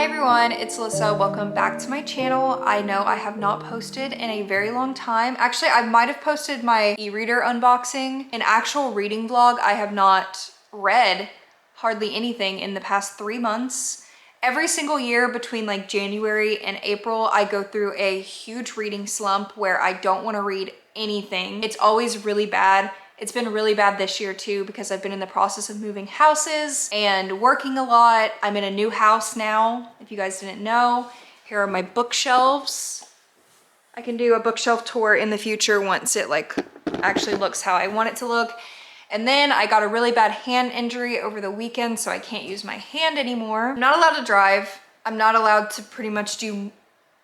Hi everyone, it's Alyssa. Welcome back to my channel. I know I have not posted in a very long time. Actually, I might have posted my e-reader unboxing. An actual reading vlog. I have not read hardly anything in the past 3 months. Every single year between like January and April, I go through a huge reading slump where I don't want to read anything. It's always really bad. It's been really bad this year too because I've been in the process of moving houses and working a lot. I'm in a new house now, if you guys didn't know. Here are my bookshelves. I can do a bookshelf tour in the future once it like actually looks how I want it to look. And then I got a really bad hand injury over the weekend, so I can't use my hand anymore. I'm not allowed to drive. I'm not allowed to pretty much do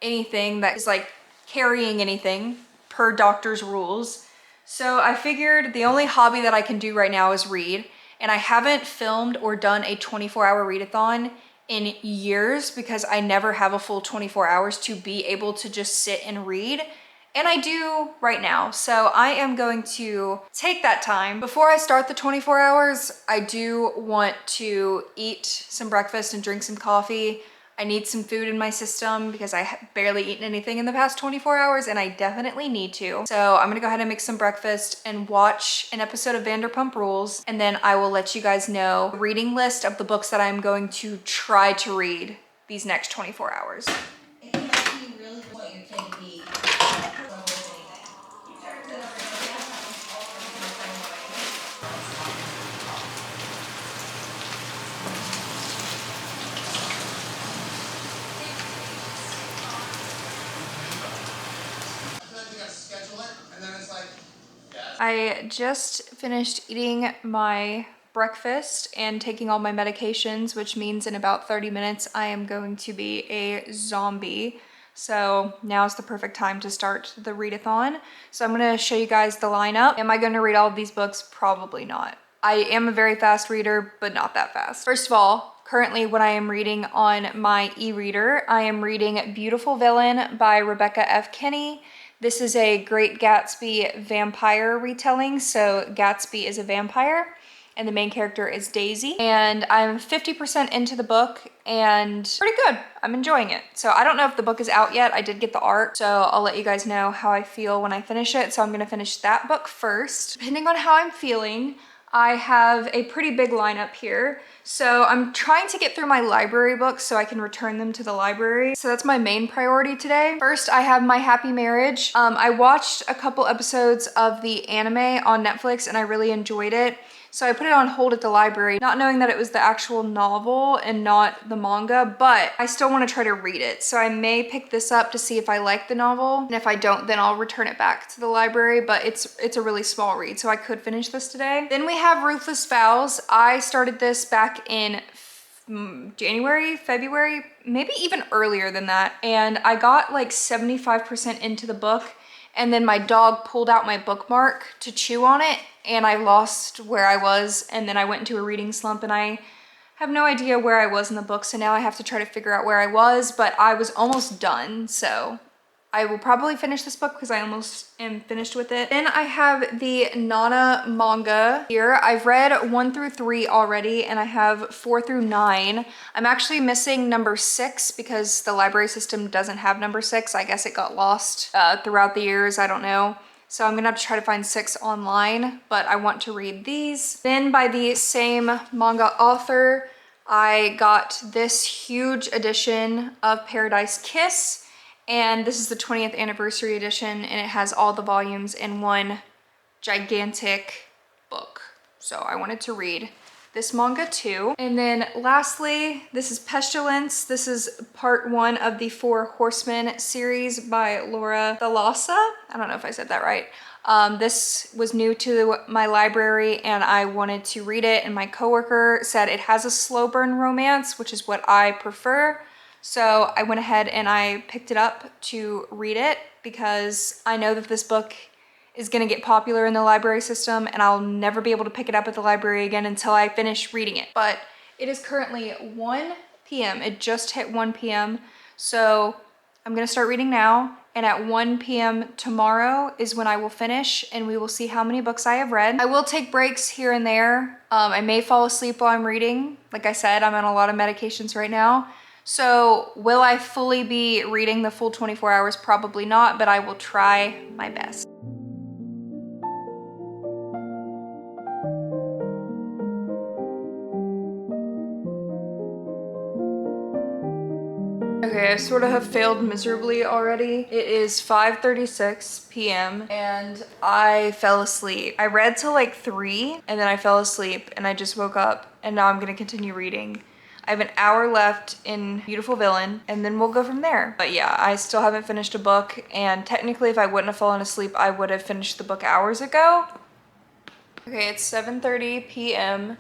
anything that is like carrying anything per doctor's rules. So I figured the only hobby that I can do right now is read. And I haven't filmed or done a 24-hour readathon in years because I never have a full 24 hours to be able to just sit and read. And I do right now. So I am going to take that time. Before I start the 24 hours, I do want to eat some breakfast and drink some coffee. I need some food in my system because I have barely eaten anything in the past 24 hours and I definitely need to. So I'm gonna go ahead and make some breakfast and watch an episode of Vanderpump Rules, and then I will let you guys know the reading list of the books that I'm going to try to read these next 24 hours. I just finished eating my breakfast and taking all my medications, which means in about 30 minutes I am going to be a zombie. So now's the perfect time to start the readathon. So I'm gonna show you guys the lineup. Am I gonna read all of these books? Probably not. I am a very fast reader, but not that fast. First of all, currently what I am reading on my e-reader, I am reading Beautiful Villain by Rebecca F. Kinney. This is a Great Gatsby vampire retelling. So Gatsby is a vampire and the main character is Daisy. And I'm 50% into the book and pretty good. I'm enjoying it. So I don't know if the book is out yet. I did get the art, so I'll let you guys know how I feel when I finish it. So I'm gonna finish that book first. Depending on how I'm feeling, I have a pretty big lineup here. So I'm trying to get through my library books so I can return them to the library. So that's my main priority today. First, I have My Happy Marriage. I watched a couple episodes of the anime on Netflix and I really enjoyed it. So I put it on hold at the library, not knowing that it was the actual novel and not the manga, but I still want to try to read it. So I may pick this up to see if I like the novel. And if I don't, then I'll return it back to the library, but it's a really small read, so I could finish this today. Then we have Ruthless Vows. I started this back in January, February, maybe even earlier than that. And I got like 75% into the book, and then my dog pulled out my bookmark to chew on it and I lost where I was, and then I went into a reading slump and I have no idea where I was in the book, so now I have to try to figure out where I was, but I was almost done, so I will probably finish this book because I almost am finished with it. Then I have the Nana manga here. I've read 1 through 3 already and I have 4 through 9. I'm actually missing number 6 because the library system doesn't have number 6. I guess it got lost throughout the years, I don't know. So I'm gonna have to try to find 6 online, but I want to read these. Then by the same manga author, I got this huge edition of Paradise Kiss. And this is the 20th anniversary edition and it has all the volumes in one gigantic book. So I wanted to read this manga too. And then lastly, this is Pestilence. This is part 1 of the 4 Horsemen series by Laura Thalassa. I don't know if I said that right. This was new to my library and I wanted to read it, and my coworker said it has a slow burn romance, which is what I prefer. So I went ahead and I picked it up to read it because I know that this book is gonna get popular in the library system and I'll never be able to pick it up at the library again until I finish reading it. But it is currently 1 p.m. It just hit 1 p.m. So I'm gonna start reading now, and at 1 p.m. tomorrow is when I will finish and we will see how many books I have read. I will take breaks here and there. I may fall asleep while I'm reading. Like I said, I'm on a lot of medications right now. So will I fully be reading the full 24 hours? Probably not, but I will try my best. Okay, I sort of have failed miserably already. It is 5:36 p.m. and I fell asleep. I read till like 3 and then I fell asleep and I just woke up and now I'm gonna continue reading. I have an hour left in Beautiful Villain and then we'll go from there. But yeah, I still haven't finished a book, and technically if I wouldn't have fallen asleep, I would have finished the book hours ago. Okay, it's 7:30 p.m.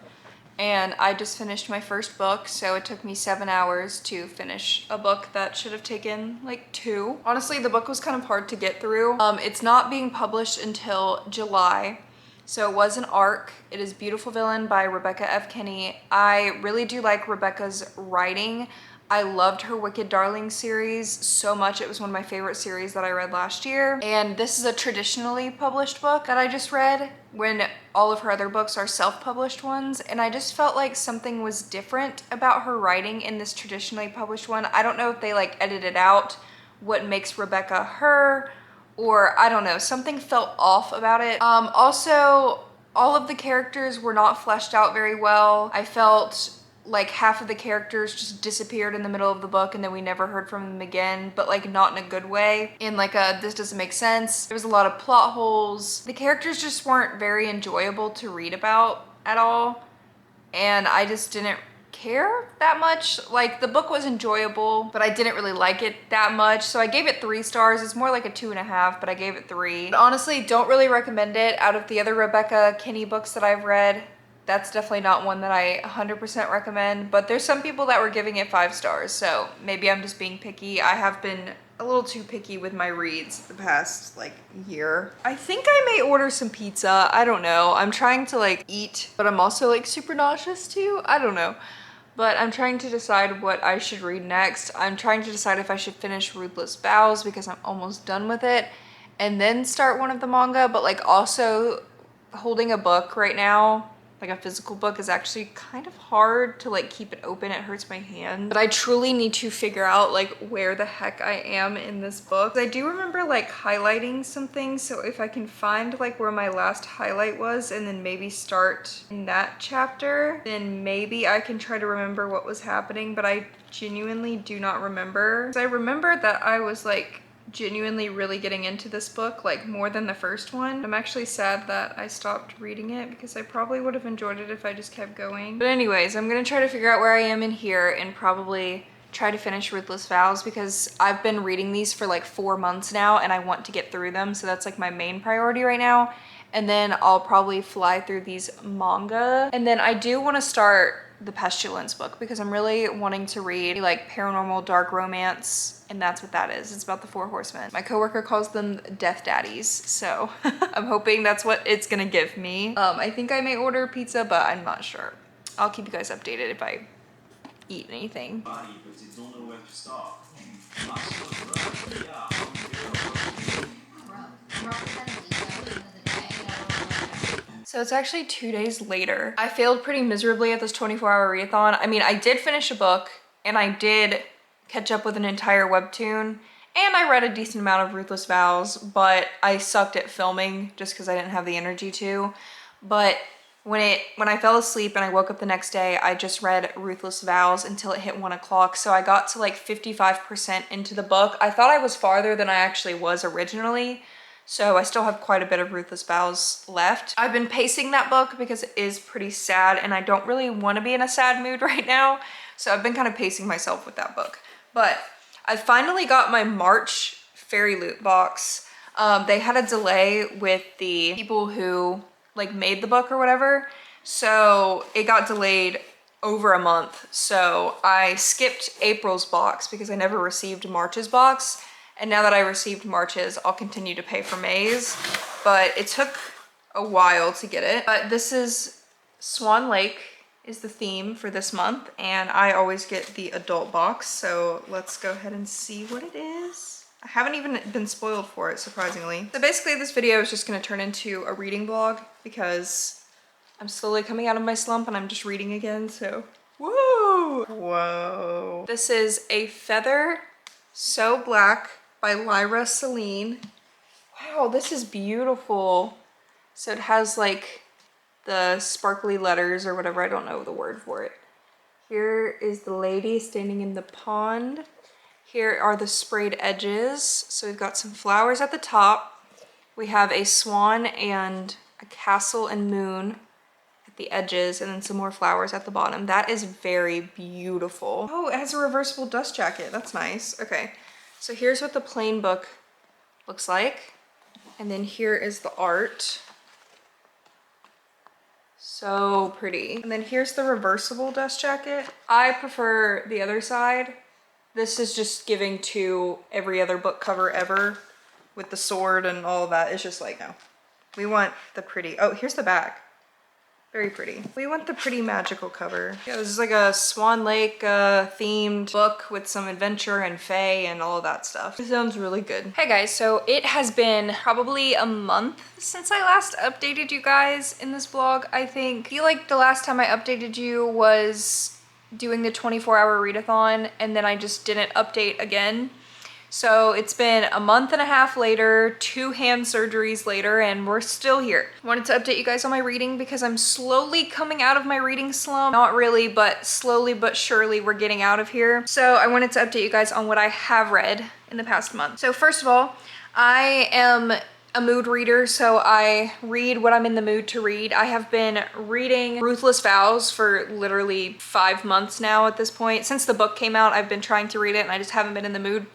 and I just finished my first book, so it took me 7 hours to finish a book that should have taken like 2. Honestly, the book was kind of hard to get through. It's not being published until July, so it was an ARC. It is Beautiful Villain by Rebecca F. Kinney. I really do like Rebecca's writing. I loved her Wicked Darling series so much. It was one of my favorite series that I read last year. And this is a traditionally published book that I just read, when all of her other books are self-published ones. And I just felt like something was different about her writing in this traditionally published one. I don't know if they like edited out what makes Rebecca her, or I don't know, something felt off about it. Also, all of the characters were not fleshed out very well. I felt like half of the characters just disappeared in the middle of the book and then we never heard from them again, but like not in a good way. In like a, this doesn't make sense. There was a lot of plot holes. The characters just weren't very enjoyable to read about at all. And I just didn't care that much. Like, the book was enjoyable, but I didn't really like it that much. So I gave it 3 stars. It's more like a 2.5, but I gave it 3. But honestly, don't really recommend it. Out of the other Rebecca Kinney books that I've read, that's definitely not one that I 100% recommend, but there's some people that were giving it 5 stars, so maybe I'm just being picky. I have been a little too picky with my reads the past like year. I think I may order some pizza. I don't know. I'm trying to like eat, but I'm also like super nauseous too. I don't know. But I'm trying to decide what I should read next. I'm trying to decide if I should finish Ruthless Vows because I'm almost done with it, and then start one of the manga, but like also holding a book right now, like a physical book, is actually kind of hard to like keep it open. It hurts my hand. But I truly need to figure out like where the heck I am in this book. I do remember like highlighting some things, so if I can find like where my last highlight was and then maybe start in that chapter, then maybe I can try to remember what was happening, but I genuinely do not remember. I remember that I was like genuinely really getting into this book, like more than the first one. I'm actually sad that I stopped reading it because I probably would have enjoyed it if I just kept going. But anyways, I'm gonna try to figure out where I am in here and probably try to finish Ruthless Vows because I've been reading these for like 4 months now and I want to get through them, so that's like my main priority right now. And then I'll probably fly through these manga. And then I do want to start the Pestilence book because I'm really wanting to read like paranormal dark romance, and that's what that is. It's about the 4 horsemen. My coworker calls them death daddies, so I'm hoping that's what it's gonna give me. I think I may order pizza, but I'm not sure. I'll keep you guys updated if I eat anything. So it's actually 2 days later. I failed pretty miserably at this 24-hour readathon. I mean, I did finish a book and I did catch up with an entire webtoon and I read a decent amount of Ruthless Vows, but I sucked at filming just because I didn't have the energy to. But when I fell asleep and I woke up the next day, I just read Ruthless Vows until it hit 1 o'clock. So I got to like 55% into the book. I thought I was farther than I actually was originally. So I still have quite a bit of Ruthless Vows left. I've been pacing that book because it is pretty sad and I don't really want to be in a sad mood right now. So I've been kind of pacing myself with that book. But I finally got my March Fairy Loot box. They had a delay with the people who like made the book or whatever. So it got delayed over a month. So I skipped April's box because I never received March's box. And now that I received March's, I'll continue to pay for May's, but it took a while to get it. But this is Swan Lake is the theme for this month, and I always get the adult box, so let's go ahead and see what it is. I haven't even been spoiled for it, surprisingly. So basically this video is just gonna turn into a reading vlog because I'm slowly coming out of my slump and I'm just reading again, so woo! Whoa. This is A Feather So Black by Lyra Celine. Wow, this is beautiful. So it has like the sparkly letters or whatever, I don't know the word for it. Here is the lady standing in the pond. Here are the sprayed edges. So we've got some flowers at the top. We have a swan and a castle and moon at the edges, and then some more flowers at the bottom. That is very beautiful. Oh, it has a reversible dust jacket. That's nice. Okay, so here's what the plain book looks like. And then here is the art. So pretty. And then here's the reversible dust jacket. I prefer the other side. This is just giving to every other book cover ever with the sword and all of that. It's just like, no. We want the pretty, oh, here's the back. Very pretty. We want the pretty magical cover. Yeah, this is like a Swan Lake themed book with some adventure and fae and all of that stuff. It sounds really good. Hey guys, so it has been probably a month since I last updated you guys in this vlog, I think. I feel like the last time I updated you was doing the 24-hour readathon, and then I just didn't update again. So it's been a month and a half later, 2 hand surgeries later, and we're still here. Wanted to update you guys on my reading because I'm slowly coming out of my reading slump. Not really, but slowly but surely we're getting out of here. So I wanted to update you guys on what I have read in the past month. So first of all, I am a mood reader, so I read what I'm in the mood to read. I have been reading Ruthless Vows for literally 5 months now at this point. Since the book came out, I've been trying to read it and I just haven't been in the mood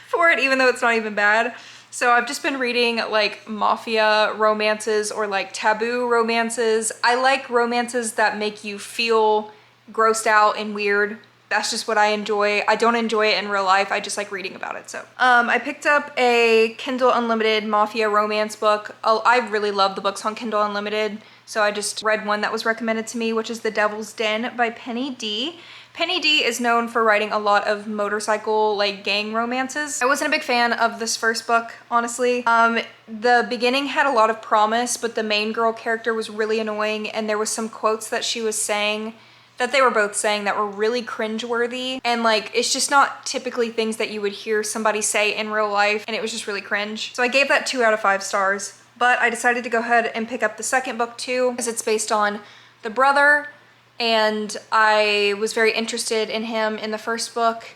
for it, even though it's not even bad. So I've just been reading like mafia romances or like taboo romances. I like romances that make you feel grossed out and weird. That's just what I enjoy. I don't enjoy it in real life. I just like reading about it. So I picked up a Kindle Unlimited mafia romance book. I really love the books on Kindle Unlimited. So I just read one that was recommended to me, which is The Devil's Den by Penny D. Penny D is known for writing a lot of motorcycle like gang romances. I wasn't a big fan of this first book, honestly. The beginning had a lot of promise, but the main girl character was really annoying, and there was some quotes that she was saying that they were both saying that were really cringeworthy, and like it's just not typically things that you would hear somebody say in real life, and it was just really cringe. So I gave that 2 out of 5 stars, but I decided to go ahead and pick up the second book too, because it's based on the brother, and I was very interested in him in the first book,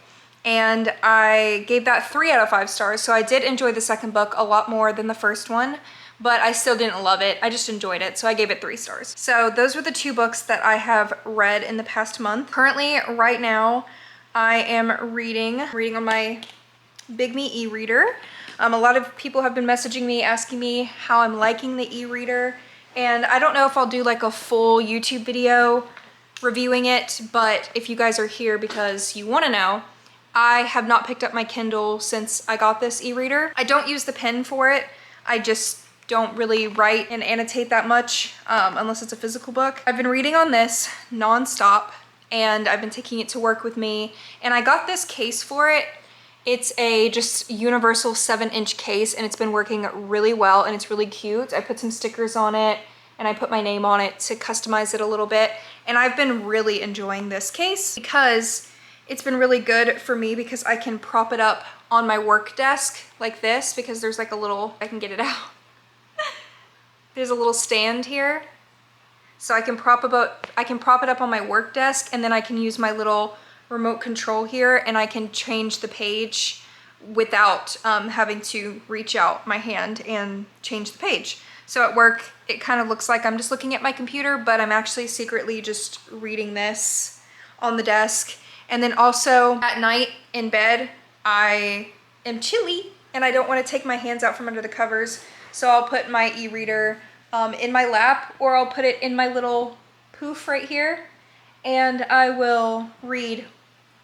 and I gave that 3 out of 5 stars. So I did enjoy the second book a lot more than the first one, but I still didn't love it. I just enjoyed it, so I gave it 3 stars. So those were the 2 books that I have read in the past month. Currently, right now, I am reading on my Big Me e-reader. A lot of people have been messaging me, asking me how I'm liking the e-reader, and I don't know if I'll do like a full YouTube video reviewing it, but if you guys are here because you want to know, I have not picked up my Kindle since I got this e-reader. I don't use the pen for it. I just don't really write and annotate that much unless it's a physical book. I've been reading on this nonstop, and I've been taking it to work with me, and I got this case for it. It's a just universal 7-inch case, and it's been working really well, and it's really cute. I put some stickers on it, and I put my name on it to customize it a little bit. And I've been really enjoying this case because it's been really good for me because I can prop it up on my work desk like this, because there's like a little, I can get it out. There's a little stand here. So I can prop it up on my work desk, and then I can use my little remote control here, and I can change the page without having to reach out my hand and change the page. So at work, it kind of looks like I'm just looking at my computer, but I'm actually secretly just reading this on the desk. And then also at night in bed, I am chilly and I don't want to take my hands out from under the covers. So I'll put my e-reader in my lap, or I'll put it in my little poof right here, and I will read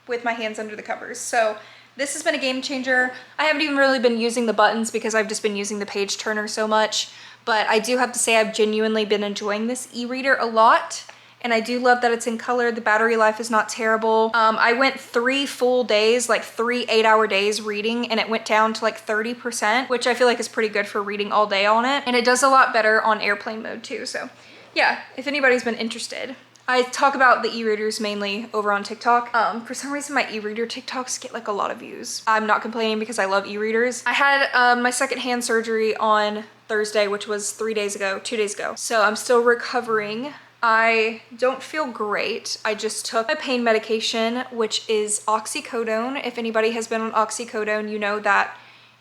with my hands under the covers. So this has been a game changer. I haven't even really been using the buttons because I've just been using the page turner so much. But I do have to say I've genuinely been enjoying this e-reader a lot. And I do love that it's in color. The battery life is not terrible. I went 3 full days, like 3 8-hour days reading, and it went down to like 30%, which I feel like is pretty good for reading all day on it. And it does a lot better on airplane mode too. So yeah, if anybody's been interested, I talk about the e-readers mainly over on TikTok. For some reason my e-reader TikToks get like a lot of views. I'm not complaining because I love e-readers. I had my second hand surgery on Thursday, which was 2 days ago. So I'm still recovering. I don't feel great. I just took my pain medication, which is oxycodone. If anybody has been on oxycodone, you know that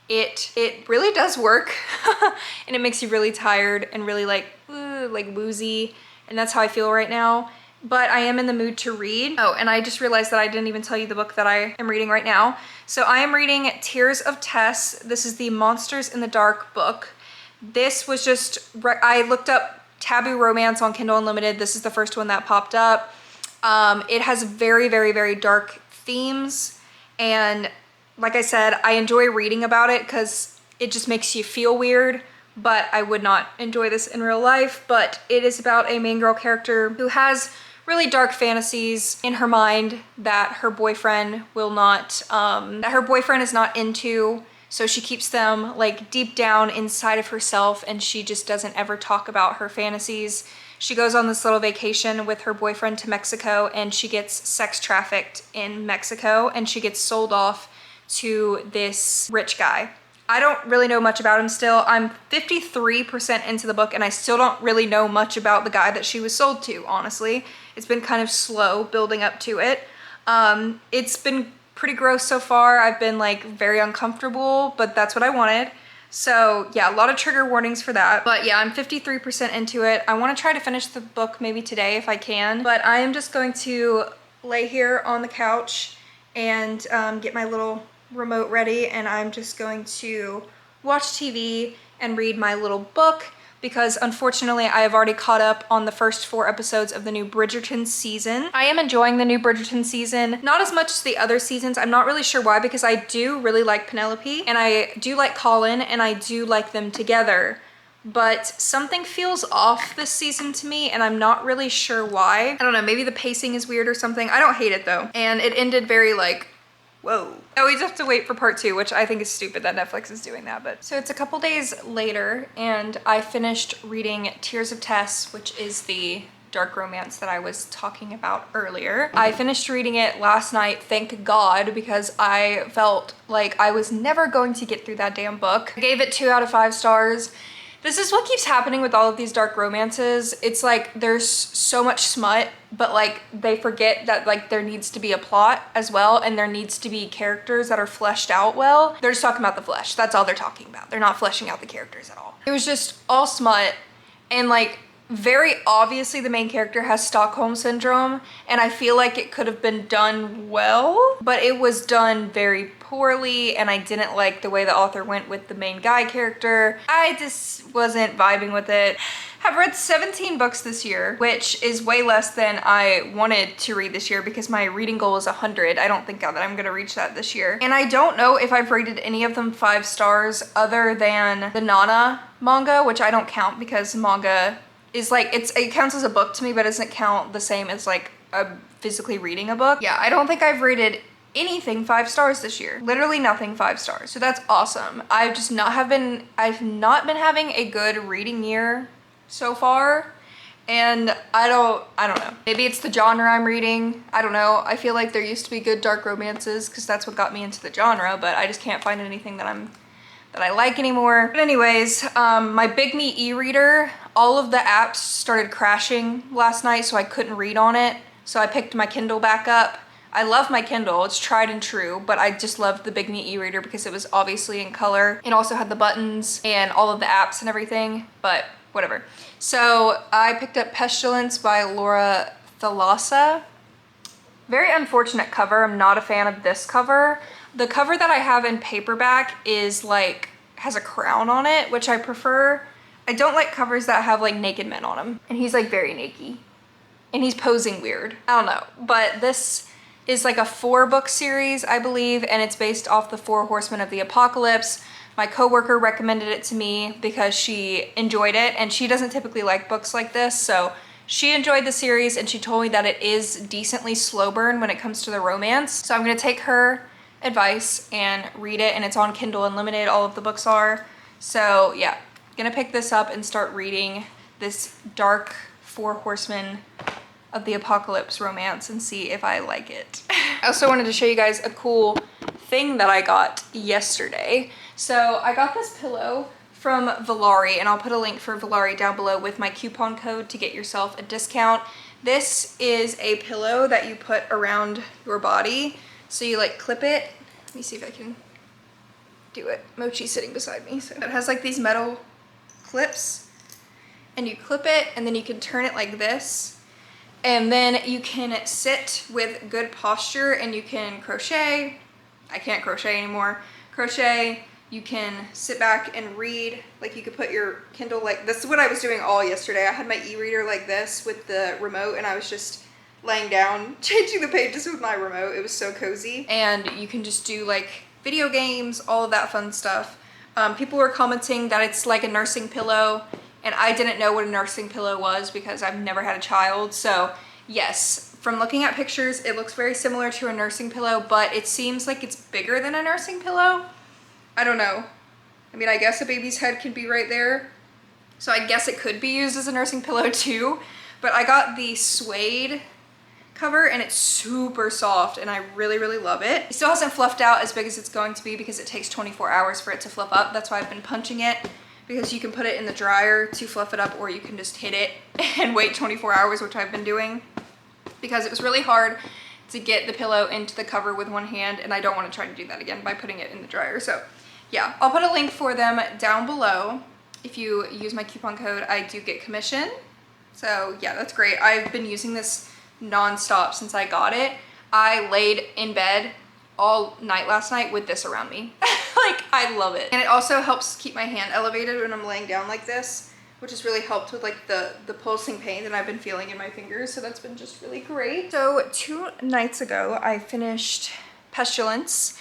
it really does work and it makes you really tired and really like woozy, and that's how I feel right now. But I am in the mood to read. Oh, and I just realized that I didn't even tell you the book that I am reading right now. So I am reading Tears of Tess. This is the Monsters in the Dark book. This was just, I looked up taboo romance on Kindle Unlimited. This is the first one that popped up. It has very, very, very dark themes. And like I said, I enjoy reading about it because it just makes you feel weird, but I would not enjoy this in real life. But it is about a main girl character who has really dark fantasies in her mind that her boyfriend will not, that her boyfriend is not into. So she keeps them like deep down inside of herself, and she just doesn't ever talk about her fantasies. She goes on this little vacation with her boyfriend to Mexico, and she gets sex trafficked in Mexico, and she gets sold off to this rich guy. I don't really know much about him still. I'm 53% into the book and I still don't really know much about the guy that she was sold to, honestly. It's been kind of slow building up to it. It's been pretty gross so far. I've been like very uncomfortable, but that's what I wanted. So yeah, a lot of trigger warnings for that. But yeah, I'm 53% into it. I want to try to finish the book maybe today if I can, but I am just going to lay here on the couch and get my little remote ready, and I'm just going to watch TV and read my little book because unfortunately I have already caught up on the first 4 episodes of the new Bridgerton season. I am enjoying the new Bridgerton season, not as much as the other seasons. I'm not really sure why, because I do really like Penelope and I do like Colin and I do like them together. But something feels off this season to me and I'm not really sure why. I don't know, maybe the pacing is weird or something. I don't hate it though. And it ended very like, whoa. I always have to wait for part 2, which I think is stupid that Netflix is doing that. But so it's a couple days later and I finished reading Tears of Tess, which is the dark romance that I was talking about earlier. I finished reading it last night, thank God, because I felt like I was never going to get through that damn book. I gave it 2 out of 5 stars. This is what keeps happening with all of these dark romances. It's like there's so much smut, but like they forget that like there needs to be a plot as well, and there needs to be characters that are fleshed out well. They're just talking about the flesh. That's all they're talking about. They're not fleshing out the characters at all. It was just all smut, and like very obviously the main character has Stockholm syndrome, and I feel like it could have been done well, but it was done very poorly, and I didn't like the way the author went with the main guy character. I just wasn't vibing with it. I've read 17 books this year, which is way less than I wanted to read this year because my reading goal is 100. I don't think that I'm gonna reach that this year. And I don't know if I've rated any of them 5 stars other than the Nana manga, which I don't count because manga is like, it counts as a book to me, but it doesn't count the same as like physically reading a book. Yeah, I don't think I've rated anything 5 stars this year. Literally nothing 5 stars. So that's awesome. I've not been having a good reading year so far. And I don't know. Maybe it's the genre I'm reading. I don't know. I feel like there used to be good dark romances because that's what got me into the genre, but I just can't find anything that I like anymore. But anyways, my Big Me e-reader, all of the apps started crashing last night, so I couldn't read on it. So I picked my Kindle back up. I love my Kindle, it's tried and true, but I just loved the Big Me e-reader because it was obviously in color. It also had the buttons and all of the apps and everything, but whatever. So I picked up Pestilence by Laura Thalassa. Very unfortunate cover. I'm not a fan of this cover. The cover that I have in paperback is like, has a crown on it, which I prefer. I don't like covers that have like naked men on them. And he's like very naked. And he's posing weird. I don't know. But this is like a 4-book series, I believe, and it's based off the 4 Horsemen of the Apocalypse. My coworker recommended it to me because she enjoyed it, and she doesn't typically like books like this, so she enjoyed the series and she told me that it is decently slow burn when it comes to the romance. So I'm gonna take her advice and read it, and it's on Kindle Unlimited, all of the books are. So yeah, gonna pick this up and start reading this dark 4 Horsemen of the apocalypse romance and see if I like it. I also wanted to show you guys a cool thing that I got yesterday. So I got this pillow from Valari, and I'll put a link for Valari down below with my coupon code to get yourself a discount. This is a pillow that you put around your body. So you like clip it. Let me see if I can do it. Mochi's sitting beside me. So it has like these metal clips, and you clip it, and then you can turn it like this. And then you can sit with good posture, and you can crochet. I can't crochet anymore. Crochet. You can sit back and read. Like you could put your Kindle like, this is what I was doing all yesterday. I had my e-reader like this with the remote, and I was just laying down, changing the pages with my remote. It was so cozy. And you can just do like video games, all of that fun stuff. People were commenting that it's like a nursing pillow, and I didn't know what a nursing pillow was because I've never had a child. So yes, from looking at pictures, it looks very similar to a nursing pillow, but it seems like it's bigger than a nursing pillow. I don't know. I mean, I guess a baby's head can be right there. So I guess it could be used as a nursing pillow too. But I got the suede cover, and it's super soft, and I really, really love it. It still hasn't fluffed out as big as it's going to be because it takes 24 hours for it to fluff up. That's why I've been punching it, because you can put it in the dryer to fluff it up, or you can just hit it and wait 24 hours, which I've been doing, because it was really hard to get the pillow into the cover with one hand, and I don't want to try to do that again by putting it in the dryer. So yeah, I'll put a link for them down below. If you use my coupon code, I do get commission. So yeah, that's great. I've been using this non-stop since I got it. I laid in bed all night last night with this around me. Like, I love it. And it also helps keep my hand elevated when I'm laying down like this, which has really helped with like the pulsing pain that I've been feeling in my fingers. So that's been just really great. So 2 nights ago, I finished Pestilence,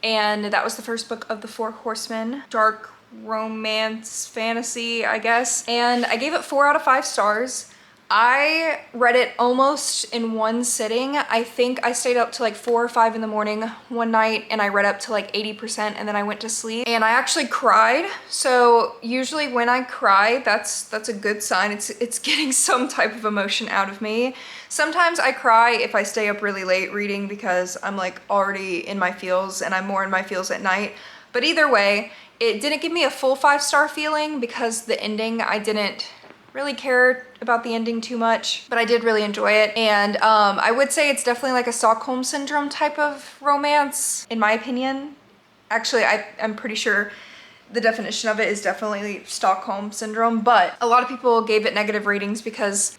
and that was the first book of the 4 Horsemen. Dark romance fantasy, I guess. And I gave it 4 out of 5 stars. I read it almost in one sitting. I think I stayed up to like 4 or 5 in the morning one night, and I read up to like 80%, and then I went to sleep. And I actually cried. So usually when I cry, that's a good sign. It's getting some type of emotion out of me. Sometimes I cry if I stay up really late reading because I'm like already in my feels, and I'm more in my feels at night. But either way, it didn't give me a full 5-star feeling because the ending, I didn't really care about the ending too much, but I did really enjoy it. And I would say it's definitely like a Stockholm Syndrome type of romance, in my opinion. Actually, I'm pretty sure the definition of it is definitely Stockholm Syndrome, but a lot of people gave it negative ratings because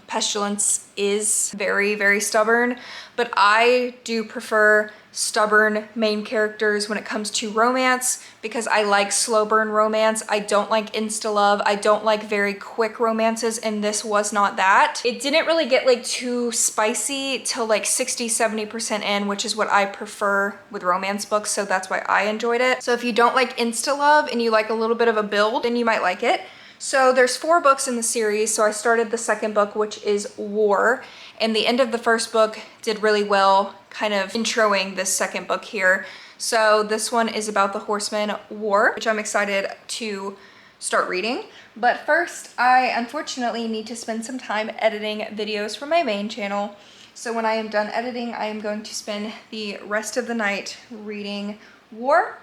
Pestilence is very, very stubborn, but I do prefer stubborn main characters when it comes to romance because I like slow burn romance. I don't like insta love. I don't like very quick romances, and this was not that. It didn't really get like too spicy till like 60-70% in, which is what I prefer with romance books, so that's why I enjoyed it. So if you don't like insta love and you like a little bit of a build, then you might like it. So there's 4 books in the series. So I started the second book, which is War, and the end of the first book did really well, kind of introing this second book here. So this one is about the Horsemen War, which I'm excited to start reading. But first, I unfortunately need to spend some time editing videos for my main channel. So when I am done editing, I am going to spend the rest of the night reading War.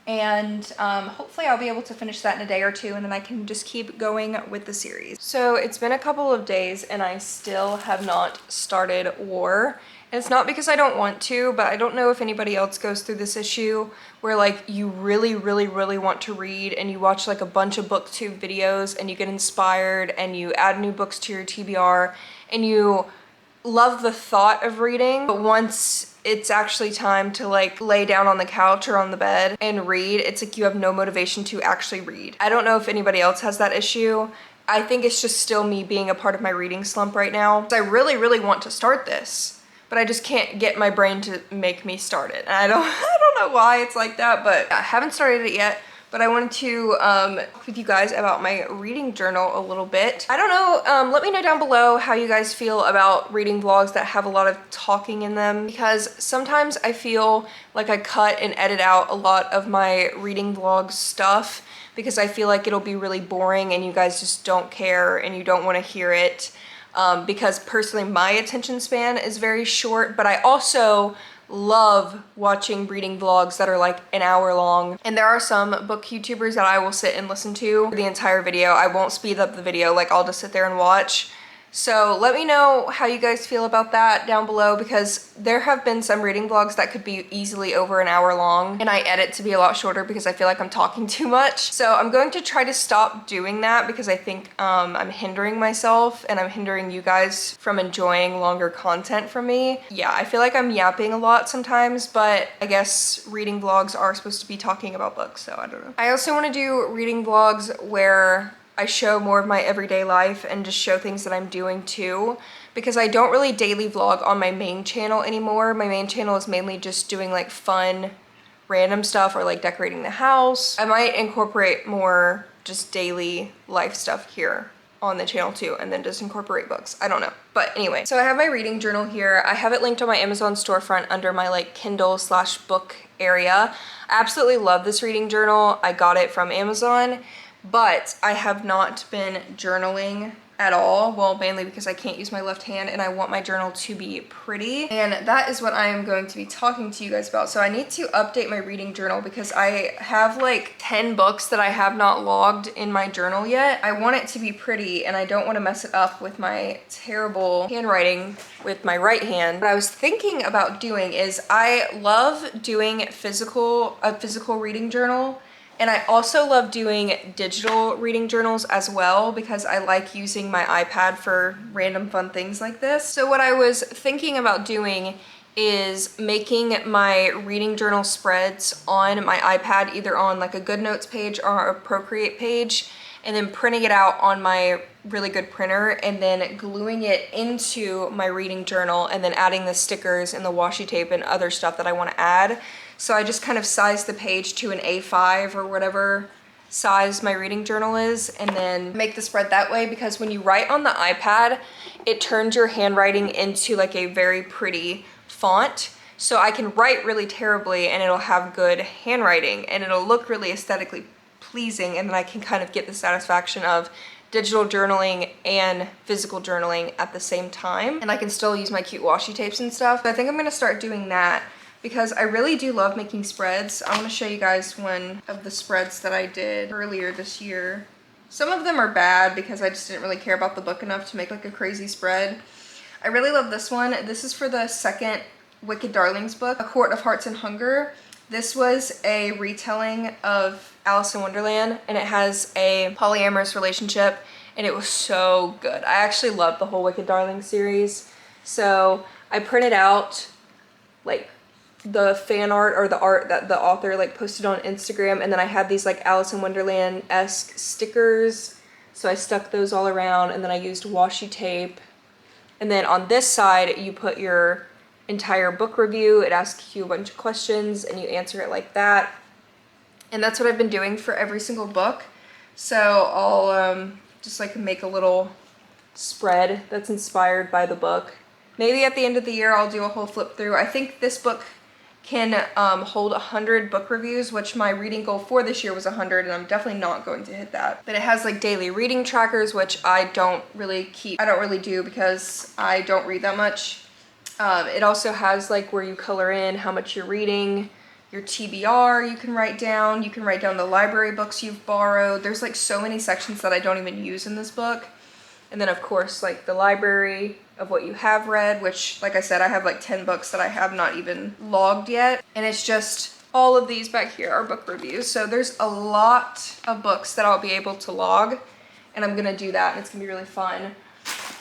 And hopefully I'll be able to finish that in a day or 2, and then I can just keep going with the series. So it's been a couple of days and I still have not started War. And it's not because I don't want to, but I don't know if anybody else goes through this issue where like you really, really, really want to read, and you watch like a bunch of booktube videos and you get inspired and you add new books to your TBR and you love the thought of reading, but once it's actually time to like lay down on the couch or on the bed and read, it's like you have no motivation to actually read. I don't know if anybody else has that issue. I think it's just still me being a part of my reading slump right now. I really, really want to start this, but I just can't get my brain to make me start it. And I don't know why it's like that, but I haven't started it yet. But I wanted to talk with you guys about my reading journal a little bit. I don't know, let me know down below how you guys feel about reading vlogs that have a lot of talking in them, because sometimes I feel like I cut and edit out a lot of my reading vlog stuff because I feel like it'll be really boring and you guys just don't care and you don't want to hear it. because personally my attention span is very short, but I also love watching reading vlogs that are like an hour long. And there are some book YouTubers that I will sit and listen to the entire video. I won't speed up the video, like I'll just sit there and watch. So let me know how you guys feel about that down below, because there have been some reading vlogs that could be easily over an hour long, and I edit to be a lot shorter because I feel like I'm talking too much. So I'm going to try to stop doing that because I think I'm hindering myself and I'm hindering you guys from enjoying longer content from me. Yeah, I feel like I'm yapping a lot sometimes, but I guess reading vlogs are supposed to be talking about books, so I don't know. I also want to do reading vlogs where I show more of my everyday life and just show things that I'm doing too, because I don't really daily vlog on my main channel anymore. My main channel is mainly just doing like fun, random stuff or like decorating the house. I might incorporate more just daily life stuff here on the channel too, and then just incorporate books. I don't know. But anyway, so I have my reading journal here. I have it linked on my Amazon storefront under my like Kindle/book area. I absolutely love this reading journal. I got it from Amazon. But I have not been journaling at all. Well, mainly because I can't use my left hand and I want my journal to be pretty. And that is what I am going to be talking to you guys about. So I need to update my reading journal because I have like 10 books that I have not logged in my journal yet. I want it to be pretty and I don't want to mess it up with my terrible handwriting with my right hand. What I was thinking about doing is I love doing a physical reading journal. And I also love doing digital reading journals as well because I like using my iPad for random fun things like this. So what I was thinking about doing is making my reading journal spreads on my iPad, either on like a GoodNotes page or a Procreate page, and then printing it out on my really good printer and then gluing it into my reading journal and then adding the stickers and the washi tape and other stuff that I want to add. So I just kind of size the page to an A5 or whatever size my reading journal is, and then make the spread that way, because when you write on the iPad, it turns your handwriting into like a very pretty font. So I can write really terribly and it'll have good handwriting and it'll look really aesthetically pleasing, and then I can kind of get the satisfaction of digital journaling and physical journaling at the same time. And I can still use my cute washi tapes and stuff. But I think I'm gonna start doing that because I really do love making spreads. I want to show you guys one of the spreads that I did earlier this year. Some of them are bad because I just didn't really care about the book enough to make like a crazy spread. I really love this one. This is for the second Wicked Darlings book, A Court of Hearts and Hunger. This was a retelling of Alice in Wonderland, and it has a polyamorous relationship, and it was so good. I actually loved the whole Wicked Darlings series. So I printed out like the fan art or the art that the author like posted on Instagram, and then I had these like Alice in Wonderland-esque stickers, so I stuck those all around, and then I used washi tape. And then on this side you put your entire book review. It asks you a bunch of questions and you answer it like that, and that's what I've been doing for every single book. So I'll just like make a little spread that's inspired by the book. Maybe at the end of the year I'll do a whole flip through. I think this book can hold 100 book reviews, which my reading goal for this year was 100, and I'm definitely not going to hit that. But it has like daily reading trackers, which I don't really do because I don't read that much. It also has like where you color in how much you're reading, your TBR you can write down the library books you've borrowed. There's like so many sections that I don't even use in this book. And then of course like the library of what you have read, which like I said, I have like 10 books that I have not even logged yet. And it's just all of these back here are book reviews. So there's a lot of books that I'll be able to log, and I'm gonna do that and it's gonna be really fun.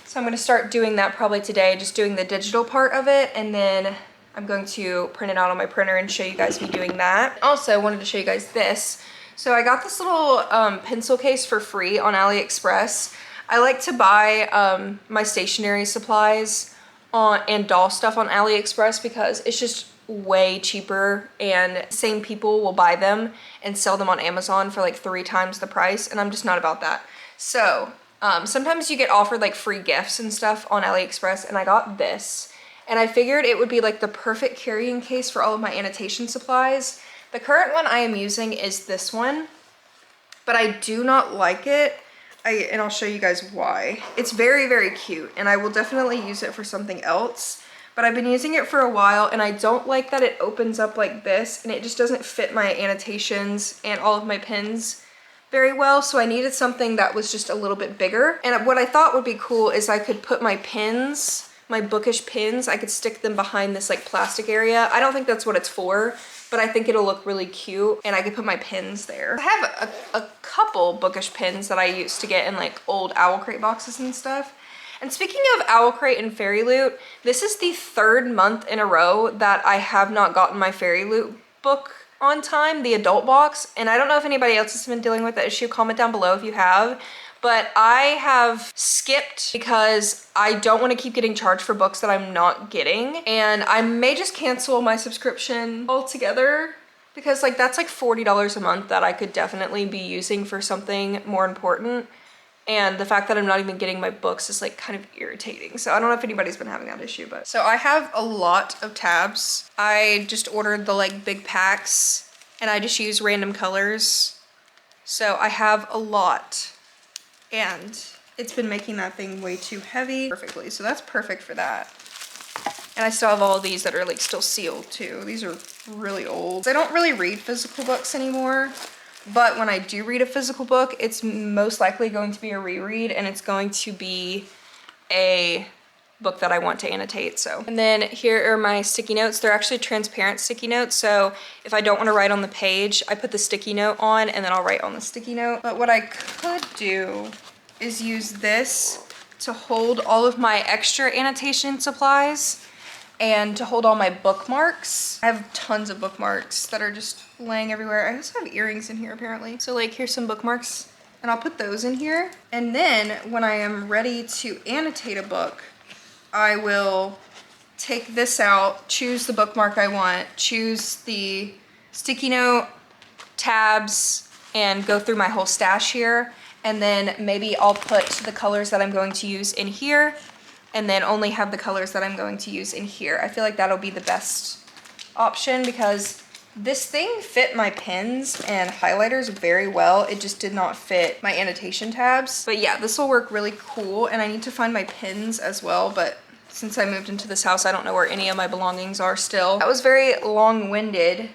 So I'm gonna start doing that probably today, just doing the digital part of it, and then I'm going to print it out on my printer and show you guys me doing that. Also, I wanted to show you guys this. So I got this little pencil case for free on AliExpress. I like to buy my stationery supplies and doll stuff on AliExpress because it's just way cheaper, and same people will buy them and sell them on Amazon for like 3 times the price, and I'm just not about that. So sometimes you get offered like free gifts and stuff on AliExpress, and I got this. And I figured it would be like the perfect carrying case for all of my annotation supplies. The current one I am using is this one, but I do not like it. and I'll show you guys why. It's very, very cute, and I will definitely use it for something else, but I've been using it for a while, and I don't like that it opens up like this, and it just doesn't fit my annotations and all of my pins very well, so I needed something that was just a little bit bigger. And what I thought would be cool is I could put my pins, my bookish pins, I could stick them behind this like plastic area. I don't think that's what it's for, but I think it'll look really cute, and I could put my pins there. I have a couple bookish pins that I used to get in like old Owl Crate boxes and stuff. And speaking of Owl Crate and Fairy Loot, this is the 3rd month in a row that I have not gotten my Fairy Loot book on time, the adult box, and I don't know if anybody else has been dealing with that issue. Comment down below if you have, but I have skipped because I don't want to keep getting charged for books that I'm not getting, and I may just cancel my subscription altogether because like that's like $40 a month that I could definitely be using for something more important. And the fact that I'm not even getting my books is like kind of irritating. So I don't know if anybody's been having that issue, but. So I have a lot of tabs. I just ordered the like big packs and I just use random colors. So I have a lot and it's been making that thing way too heavy perfectly. So that's perfect for that. And I still have all of these that are like still sealed too. These are really old. I don't really read physical books anymore. But when I do read a physical book, it's most likely going to be a reread, and it's going to be a book that I want to annotate, so. And then here are my sticky notes. They're actually transparent sticky notes, so if I don't want to write on the page, I put the sticky note on and then I'll write on the sticky note. But what I could do is use this to hold all of my extra annotation supplies and to hold all my bookmarks. I have tons of bookmarks that are just laying everywhere. I also have earrings in here apparently. So like here's some bookmarks and I'll put those in here. And then when I am ready to annotate a book, I will take this out, choose the bookmark I want, choose the sticky note, tabs, and go through my whole stash here. And then maybe I'll put the colors that I'm going to use in here, and then only have the colors that I'm going to use in here. I feel like that'll be the best option because this thing fit my pens and highlighters very well. It just did not fit my annotation tabs. But yeah, this will work really cool, and I need to find my pins as well, but since I moved into this house, I don't know where any of my belongings are still. That was very long-winded,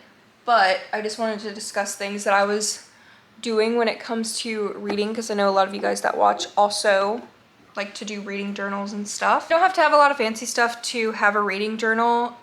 but I just wanted to discuss things that I was doing when it comes to reading, because I know a lot of you guys that watch also like to do reading journals and stuff. You don't have to have a lot of fancy stuff to have a reading journal.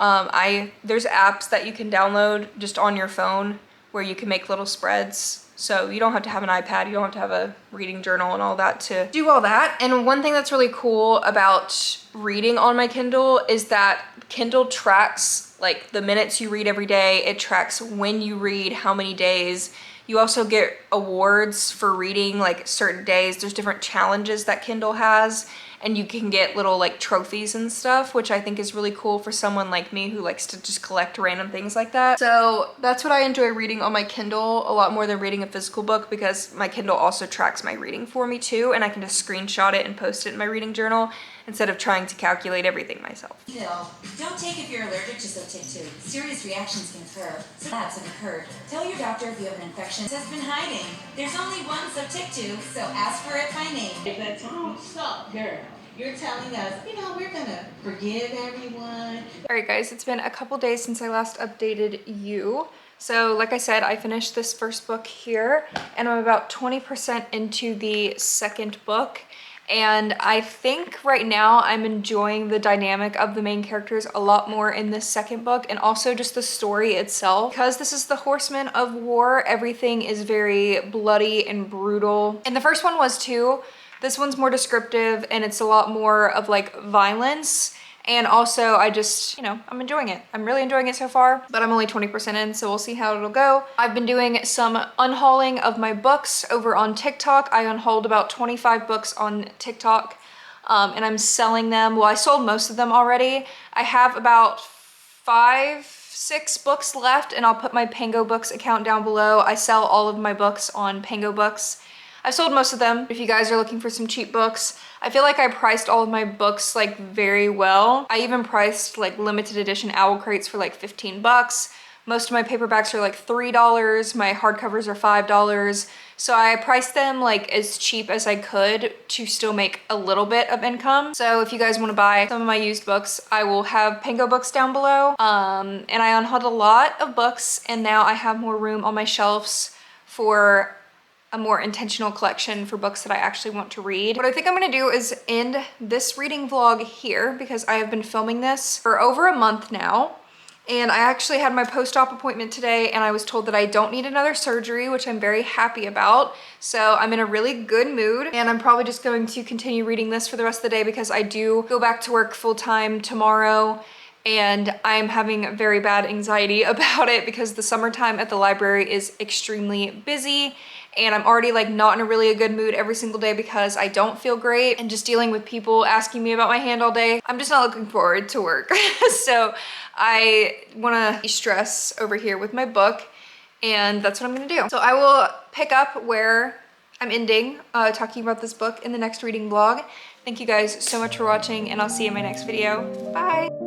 There's apps that you can download just on your phone where you can make little spreads. So you don't have to have an iPad, you don't have to have a reading journal and all that to do all that. And one thing that's really cool about reading on my Kindle is that Kindle tracks like the minutes you read every day. It tracks when you read, how many days. You also get awards for reading like certain days. There's different challenges that Kindle has, and you can get little like trophies and stuff, which I think is really cool for someone like me who likes to just collect random things like that. So that's what I enjoy reading on my Kindle a lot more than reading a physical book, because my Kindle also tracks my reading for me too, and I can just screenshot it and post it in my reading journal instead of trying to calculate everything myself. Pill. Don't take if you're allergic to Sotyktu. Serious reactions can occur. So labs have occurred. Tell your doctor if you have an infection. It has been hiding. There's only one Sotyktu, so ask for it by name. If that's wrong, stop, girl. You're telling us, we're gonna forgive everyone. All right, guys, it's been a couple days since I last updated you. So like I said, I finished this first book here, and I'm about 20% into the second book. And I think right now I'm enjoying the dynamic of the main characters a lot more in this second book, and also just the story itself. Because this is the Horsemen of War, everything is very bloody and brutal. And the first one was too. This one's more descriptive, and it's a lot more of like violence. And also I just, I'm enjoying it. I'm really enjoying it so far, but I'm only 20% in, so we'll see how it'll go. I've been doing some unhauling of my books over on TikTok. I unhauled about 25 books on TikTok, and I'm selling them. Well, I sold most of them already. I have about 5-6 books left, and I'll put my Pango Books account down below. I sell all of my books on Pango Books. I've sold most of them. If you guys are looking for some cheap books, I feel like I priced all of my books like very well. I even priced like limited edition Owl Crates for like 15 bucks, Most of my paperbacks are like $3, my hardcovers are $5. So I priced them like as cheap as I could to still make a little bit of income. So if you guys want to buy some of my used books, I will have Pango Books down below. And I unhauled a lot of books, and now I have more room on my shelves for a more intentional collection for books that I actually want to read. What I think I'm gonna do is end this reading vlog here because I have been filming this for over a month now. And I actually had my post-op appointment today, and I was told that I don't need another surgery, which I'm very happy about. So I'm in a really good mood, and I'm probably just going to continue reading this for the rest of the day because I do go back to work full-time tomorrow, and I'm having very bad anxiety about it because the summertime at the library is extremely busy, and I'm already like not in a really good mood every single day because I don't feel great, and just dealing with people asking me about my hand all day. I'm just not looking forward to work. So I wanna de-stress over here with my book, and that's what I'm gonna do. So I will pick up where I'm ending talking about this book in the next reading vlog. Thank you guys so much for watching, and I'll see you in my next video. Bye.